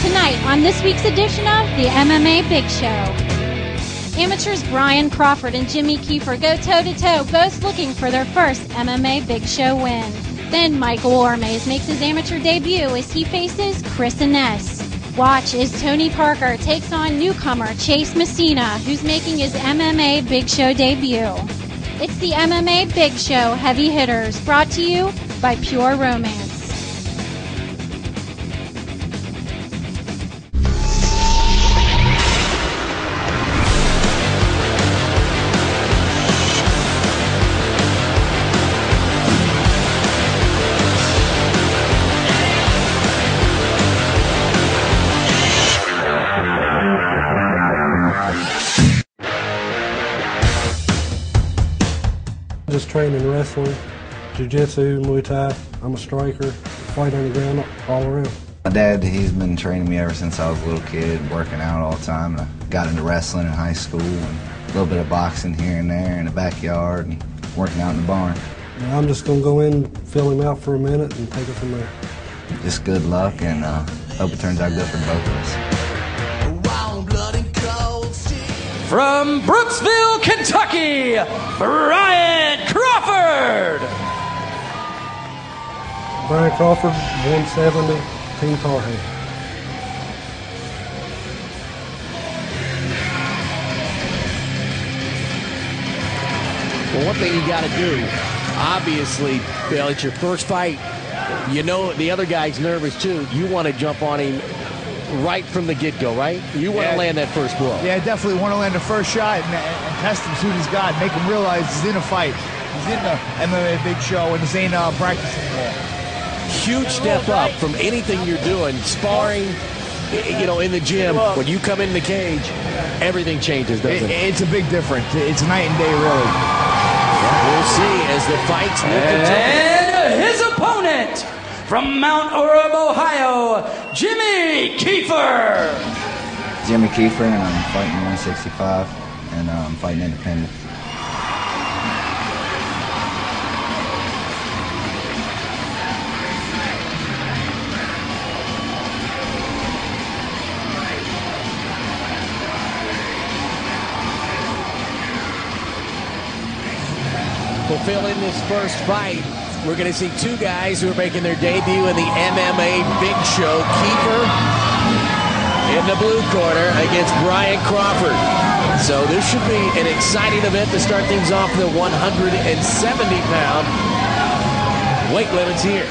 Tonight on this week's edition of the MMA Big Show. Amateurs Brian Crawford and Jimmy Kiefer go toe-to-toe, both looking for their first MMA Big Show win. Then Michael Ormaze makes his amateur debut as he faces Chris Innes. Watch as Tony Parker takes on newcomer Chase Messina, who's making his MMA Big Show debut. It's the MMA Big Show Heavy Hitters, brought to you by Pure Romance. Just training wrestling, jiu-jitsu, Muay Thai. I'm a striker, fight on the ground all around. My dad, he's been training me ever since I was a little kid, working out all the time. I got into wrestling in high school and a little bit of boxing here and there in the backyard and working out in the barn. I'm just going to go in, fill him out for a minute and take it from there. Just good luck and hope it turns out good for both of us. From Brooksville, Kentucky, Brian Crawford. Brian Crawford, 170, Team Tarhay. Well, one thing you got to do, obviously, Bill, it's your first fight. You know the other guy's nervous, too. You want to jump on him right from the get-go, right? You want to land that first blow. Yeah, definitely want to land the first shot and test him, see what he's got, make him realize he's in a fight. He's in the MMA Big Show, and this ain't practice anymore. Huge step up from anything you're doing, sparring, you know, in the gym. When you come in the cage, everything changes, doesn't it? It's a big difference. It's night and day, really. We'll see as the fights move. And his opponent, from Mount Orab, Ohio, Jimmy Kiefer. Jimmy Kiefer, and I'm fighting 165, and I'm fighting independent. Fulfilling this first fight, we're going to see two guys who are making their debut in the MMA Big Show. Kiefer in the blue corner against Brian Crawford. So this should be an exciting event to start things off. The 170-pound weight limits here.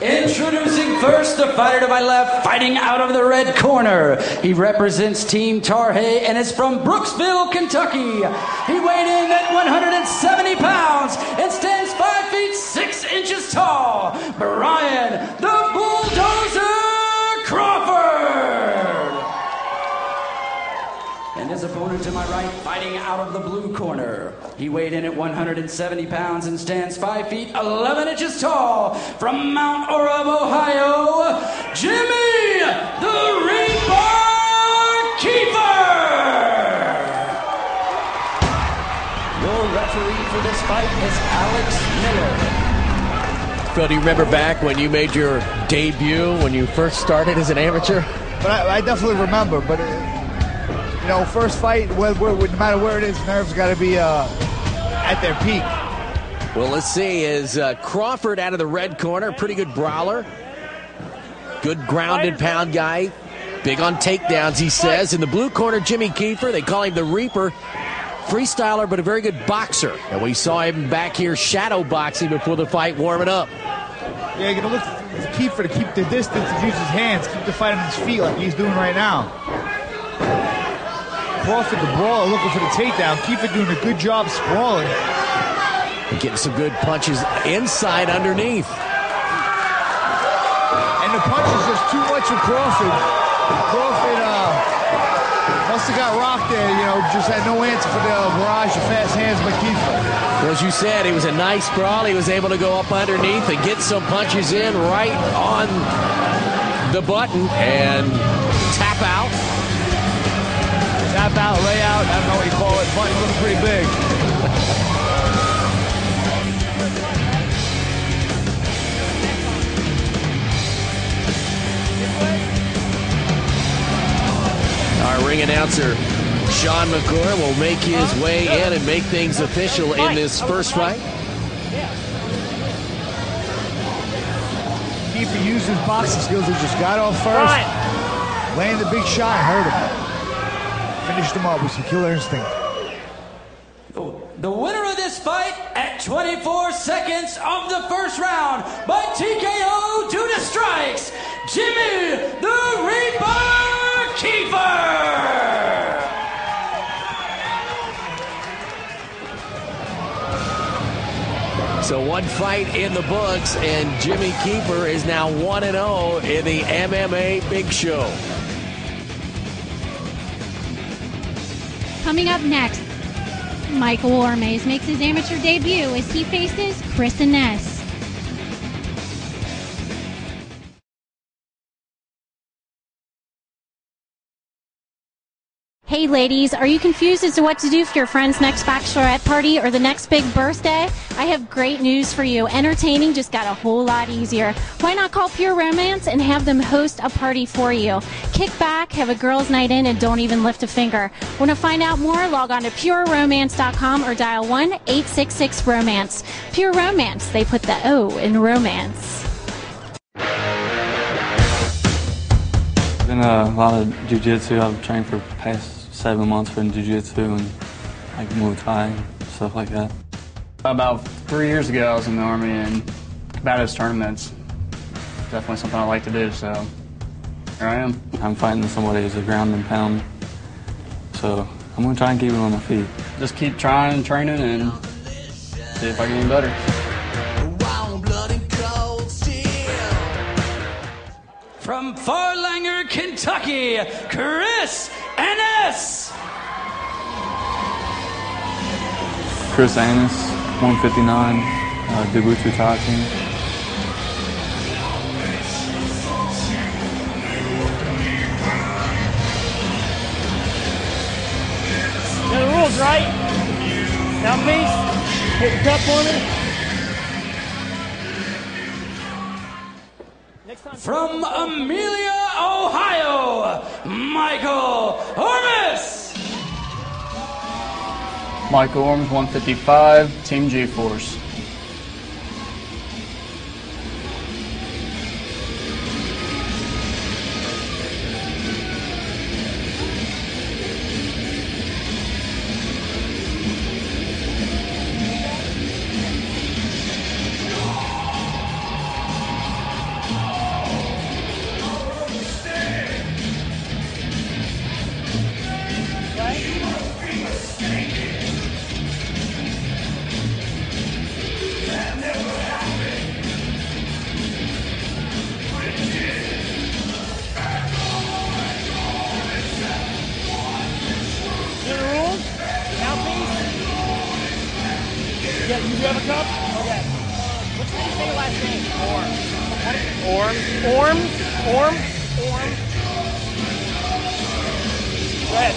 Introducing first, the fighter to my left, fighting out of the red corner. He represents Team Tarhay and is from Brooksville, Kentucky. He weighed in at 170 pounds and stands 5 feet 6 inches tall. Brian the Bulldozer Crawford. And his opponent to my right, fighting out of the blue corner. He weighed in at 170 pounds and stands 5 feet 11 inches tall. From Mount Orab, Ohio, Jimmy the Reaper Kiefer. Your referee for this fight is Alex Miller. Phil, do you remember back when you made your debut, when you first started as an amateur? But I definitely remember, but you know, first fight, no matter where it is, nerves got to be at their peak. Well, let's see. Is Crawford out of the red corner? Pretty good brawler. Good ground and pound guy. Big on takedowns, he says. In the blue corner, Jimmy Kiefer. They call him the Reaper. Freestyler, but a very good boxer. And we saw him back here shadow boxing before the fight, warming up. Yeah, you're going to look for Kiefer to keep the distance and use his hands, keep the fight on his feet like he's doing right now. Crawford, the brawler, looking for the takedown. Kiefer doing a good job sprawling. And getting some good punches inside underneath. And the punch is just too much for Crawford. Crawford must have got rocked there, you know, just had no answer for the barrage of fast hands by Kiefer. Well, as you said, it was a nice sprawl. He was able to go up underneath and get some punches in right on the button and tap out. Tap out, lay out, I don't know what you call it. Button's looking pretty big. Our ring announcer, Sean McClure, will make his way in and make things official in this first fight. Kiefer used his boxing skills. He just got off first, landed the big shot, and hurt him. Finished him up with some killer instinct. The winner of this fight at 24 seconds of the first round by TKO due to strikes, Jimmy the Reaper Kiefer! So one fight in the books, and Jimmy Kiefer is now 1-0 in the MMA Big Show. Coming up next, Michael Ormes makes his amateur debut as he faces Chris Innes. Hey ladies, are you confused as to what to do for your friend's next bachelorette party or the next big birthday? I have great news for you. Entertaining just got a whole lot easier. Why not call Pure Romance and have them host a party for you? Kick back, have a girls' night in, and don't even lift a finger. Want to find out more? Log on to pureromance.com or dial 1-866-ROMANCE. Pure Romance, they put the O in romance. Been a lot of jiu-jitsu. I've trained for the past 7 months for jiu-jitsu and like Muay Thai and stuff like that. About 3 years ago, I was in the Army and combatives tournaments. Definitely something I like to do, so here I am. I'm fighting somebody who's a ground and pound, so I'm going to try and keep him on my feet. Just keep trying and training and see if I can get better. From Farlanger, Kentucky, Chris Innes. Chris Innes, 159, Debutsu Thai team. You know the rules, right? Mouthpiece, hit the cup for me. From Amelia, Ohio, Michael Ormes. Michael Ormes, 155, Team G-Force. Yeah, you have a cup? Okay. What's your name? Say your last name. Orms. Go ahead.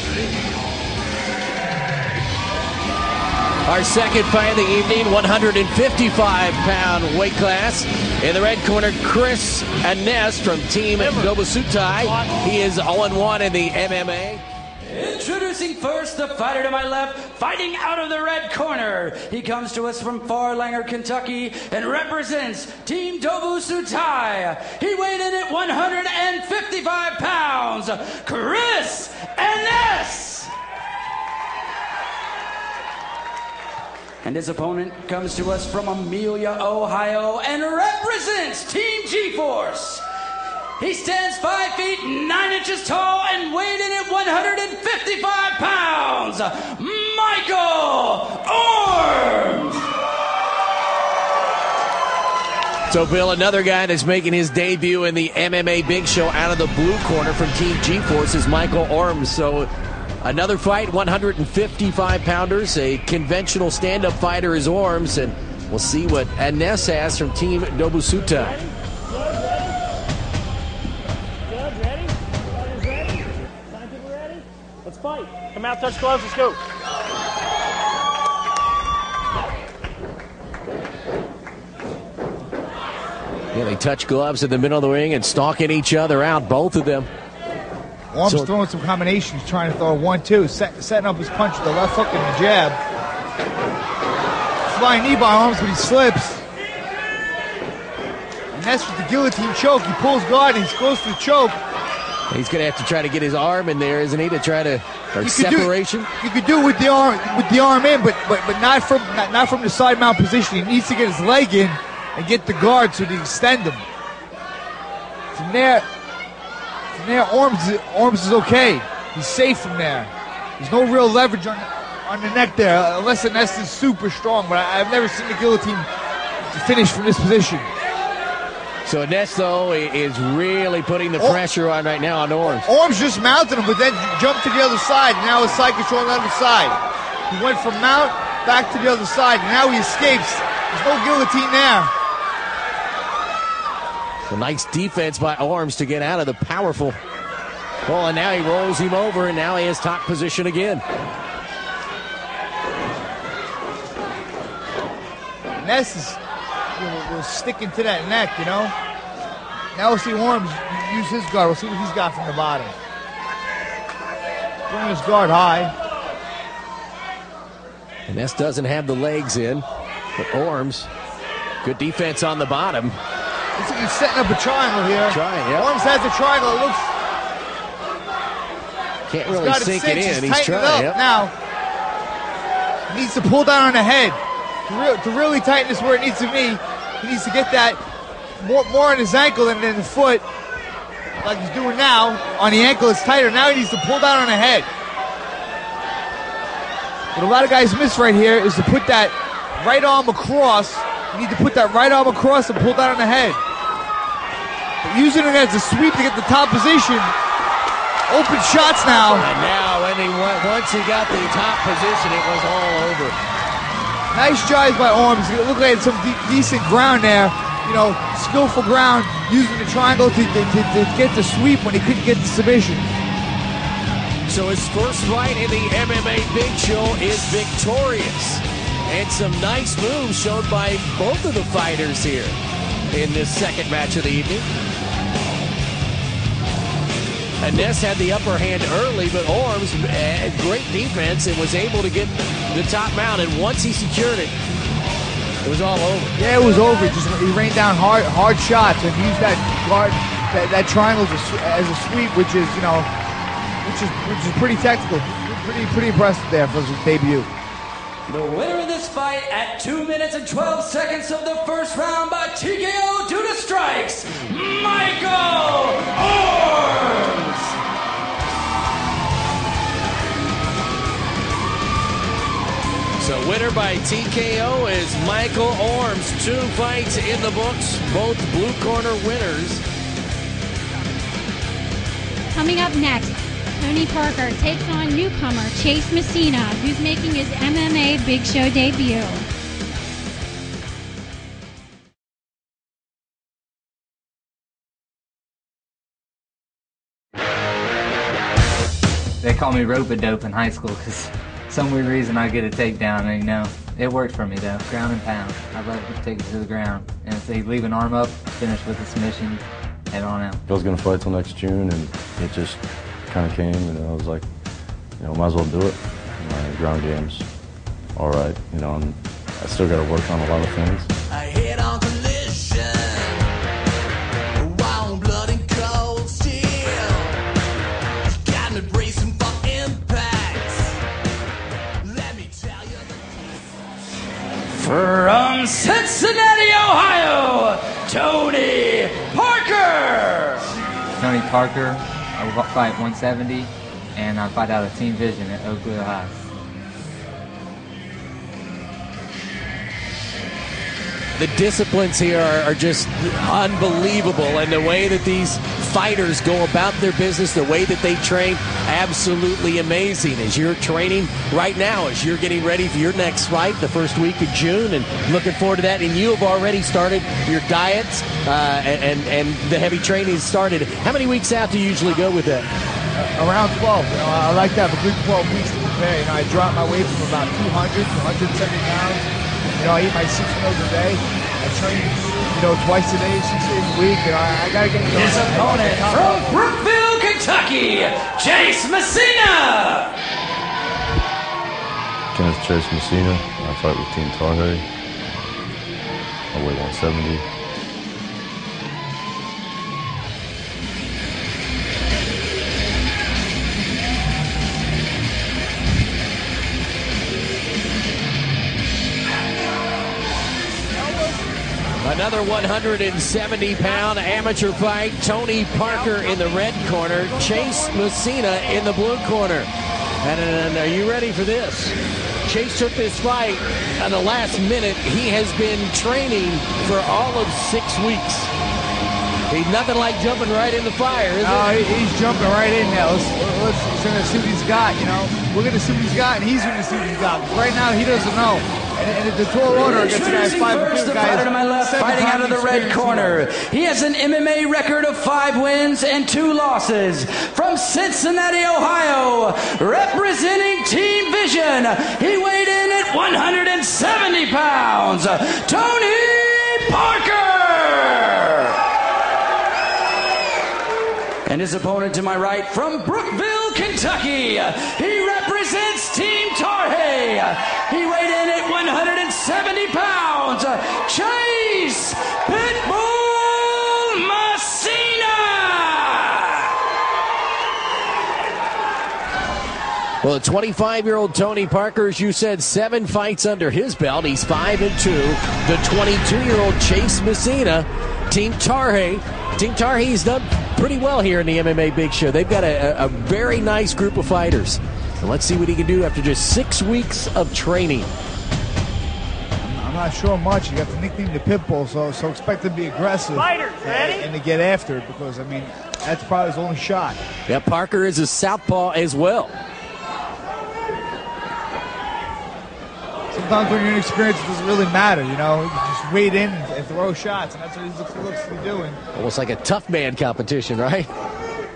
Our second fight of the evening, 155-pound weight class. In the red corner, Chris Innes from Team Dobusutai. He is 0-1 in the MMA. Introducing first the fighter to my left, fighting out of the red corner. He comes to us from Farlanger, Kentucky, and represents Team Dobusutai. He weighed in at 155 pounds, Chris Innes. And his opponent comes to us from Amelia, Ohio, and represents Team G-Force. He stands 5 feet 9 inches tall and weighed in at 155 pounds, Michael Ormes. So, Bill, another guy that's making his debut in the MMA Big Show out of the blue corner from Team G-Force is Michael Ormes. So, Another fight, 155-pounders. A conventional stand-up fighter is Orms, and we'll see what Ines has from Team Nobusuta. Let's fight. Come out, touch gloves, let's go. Yeah, they touch gloves in the middle of the ring and stalking each other out, both of them. Orm's throwing some combinations, trying to throw a 1-2, setting up his punch with the left hook and the jab. Flying knee by Orms, but he slips. And that's with the guillotine choke. He pulls guard and he goes for the choke. He's going to have to try to get his arm in there, isn't he, to try to, or separation? You could do it with the arm in, but not from the side mount position. He needs to get his leg in and get the guard so to extend him. From there, Orms is okay. He's safe from there. There's no real leverage on the neck there, unless the nest is super strong. But I've never seen the guillotine finish from this position. So Ines, though, is really putting the pressure on right now on Orms. Orms just mounted him, but then jumped to the other side. Now his side control on the other side. He went from mount back to the other side, and now he escapes. There's no guillotine there. A nice defense by Orms to get out of the powerful. Well, and now he rolls him over, and now he has top position again. Ness is sticking to that neck, you know. Now we'll see Orms use his guard. We'll see what he's got from the bottom. Bring his guard high. And Ness doesn't have the legs in, but Orms, good defense on the bottom. Looks like he's setting up a triangle here. Yep. Orms has a triangle. It looks. Can't really sink it in. He's trying. Yep. Now he needs to pull down on the head to really tighten this where it needs to be. He needs to get that more on his ankle than in the foot, like he's doing now. On the ankle, it's tighter. Now he needs to pull down on the head. What a lot of guys miss right here is to put that right arm across. You need to put that right arm across and pull down on the head. But using it as a sweep to get the top position. Open shots now. And now, once he got the top position, it was all over. Nice drives by Orms. It looked like some decent ground there. You know, skillful ground, using the triangle to get the sweep when he couldn't get the submission. So his first fight in the MMA Big Show is victorious. And some nice moves shown by both of the fighters here in this second match of the evening. Ines had the upper hand early, but Orms had great defense and was able to get the top mount. And once he secured it, it was all over. Yeah, it was over. He rained down hard shots and used that guard, that triangle as a sweep, which is pretty technical, pretty impressive there for his debut. The winner of this fight at 2 minutes and 12 seconds of the first round by TKO due to strikes, Michael Orms. So winner by TKO is Michael Orms. 2 fights in the books, both blue corner winners. Coming up next, Tony Parker takes on newcomer Chase Messina, who's making his MMA Big Show debut. They call me rope-a-dope in high school because some weird reason I get a takedown, and you know, it works for me though. Ground and pound. I love to take it to the ground. And if they leave an arm up, finish with a submission, head on out. I was going to fight till next June, and it just kind of came, and I was like, you know, might as well do it. My ground game's all right, you know, and I still got to work on a lot of things. I hit on collision, wild blood and cold steel. Got me bracing for impact. Let me tell you. From Cincinnati, Ohio, Tony Parker. Tony Parker, I fight 170, and I fight out of Team Vision at Oakwood, Ohio. The disciplines here are just unbelievable, and the way that these fighters go about their business, the way that they train, absolutely amazing. As you're training right now, as you're getting ready for your next fight, the first week of June, and looking forward to that. And you have already started your diets, and the heavy training started. How many weeks out do you usually go with that? Around 12. You know, I like to have a good 12 weeks to prepare. You know, I drop my weight from about 200 to 170 pounds. You know, I eat my 6 meals a day. I train, you know, twice a day, 6 days a week. And I got to get his opponent from Brookville, Kentucky, Chase Messina. Against Chase Messina, I fight with Team Tarhe. I weigh 170. Another 170-pound amateur fight. Tony Parker in the red corner, Chase Messina in the blue corner. And are you ready for this? Chase took this fight in the last minute. He has been training for all of 6 weeks. He's nothing like jumping right in the fire, is it? He's jumping right in now. Let's see what he's got, you know. We're going to see what he's got, and he's going to see what he's got. Right now, he doesn't know. And the tall order against the guys 5 the fighter to my left, fighting out of the red corner. He has an MMA record of 5 wins and 2 losses. From Cincinnati, Ohio, representing Team Vision, he weighed in at 170 pounds. Tony Parker. And his opponent to my right, from Brookville, Kentucky, he represents Team Tarhe. He weighed in at 170 pounds. Chase Pitbull Messina. Well, 25-year-old Tony Parker, as you said, 7 fights under his belt. He's 5-2. The 22-year-old Chase Messina, Team Tarhe. Team Tarhe's done pretty well here in the MMA Big Show. They've got a very nice group of fighters. And let's see what he can do after just 6 weeks of training. I'm not sure much. You got the nickname the Pitbull, so expect him to be aggressive. Fighters, ready? And to get after it, because, I mean, that's probably his only shot. Yeah, Parker is a southpaw as well. Sometimes when you're inexperienced, it doesn't really matter, you know. You just wade in and throw shots, and that's what he looks to be doing. Almost like a tough man competition, right?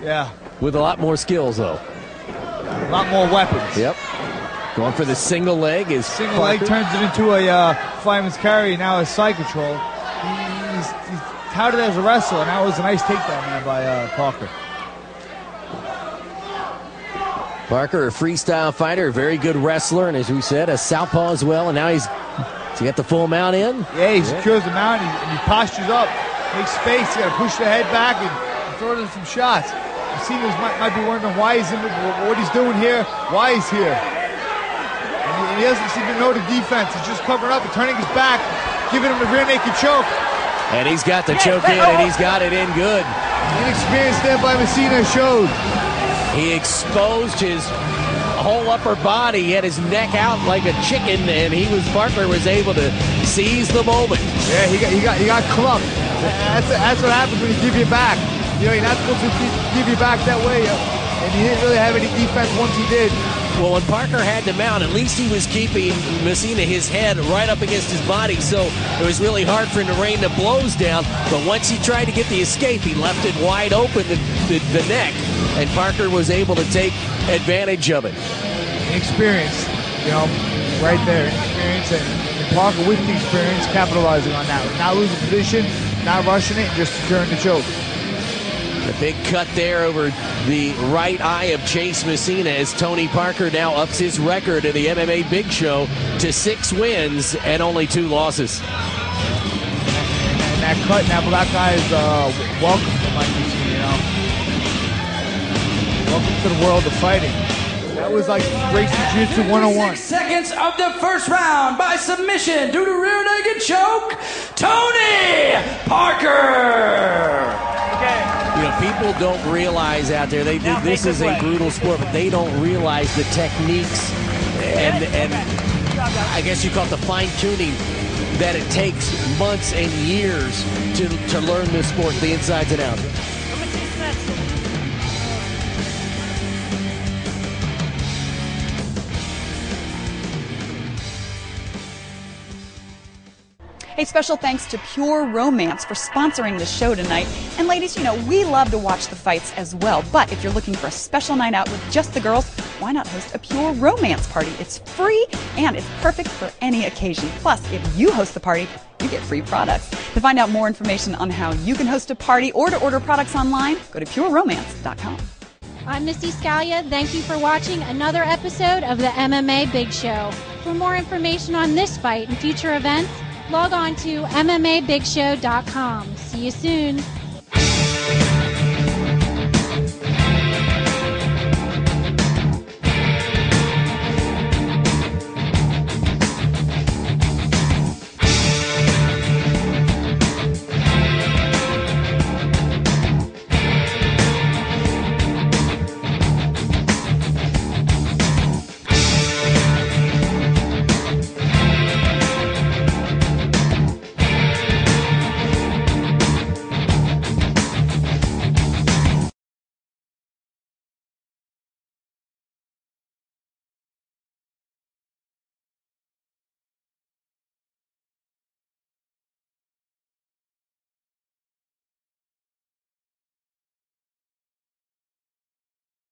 Yeah. With a lot more skills, though. A lot more weapons. Yep. Going for the single leg is single Parker. leg turns it into a fireman's carry, now a side control. He's touted as a wrestler, and that was a nice takedown man by Parker. Parker, a freestyle fighter, a very good wrestler, and as we said, a southpaw as well. And now he's got the full mount in. Yeah, he secures the mount, and he postures up, makes space. He's got to push the head back and throw in some shots. Messina might be wondering why he's in what he's doing here, why he's here. And he doesn't seem to know the defense. He's just covering up and turning his back, giving him the rear naked choke. And he's got the choke in, and he's got it in good. Inexperience there by Messina showed. He exposed his whole upper body. He had his neck out like a chicken, and Parker was able to seize the moment. Yeah, he got clubbed. That's what happens when you give your back. You know, you're not supposed to give your back that way. And he didn't really have any defense once he did. Well, when Parker had to mount, at least he was keeping Messina, his head right up against his body, so it was really hard for him to rain the blows down. But once he tried to get the escape, he left it wide open, the neck, and Parker was able to take advantage of it. Experience, you know, right there. Experience, and Parker with the experience capitalizing on that. Not losing position, not rushing it, and just securing the choke. A big cut there over the right eye of Chase Messina as Tony Parker now ups his record in the MMA Big Show to 6 wins and only 2 losses. And that cut, that black eye is welcome to Mike Messina, you know. Welcome to the world of fighting. That was like great jiu-jitsu 101. 6 seconds of the first round by submission due to rear naked choke, Tony Parker. You know, people don't realize out there, this is a brutal sport, but they don't realize the techniques and I guess you call it the fine-tuning that it takes months and years to learn this sport, the insides and outs. Hey, special thanks to Pure Romance for sponsoring the show tonight. And ladies, you know, we love to watch the fights as well. But if you're looking for a special night out with just the girls, why not host a Pure Romance party? It's free and it's perfect for any occasion. Plus, if you host the party, you get free products. To find out more information on how you can host a party or to order products online, go to pureromance.com. I'm Misty Scalia. Thank you for watching another episode of the MMA Big Show. For more information on this fight and future events, log on to MMABigShow.com. See you soon.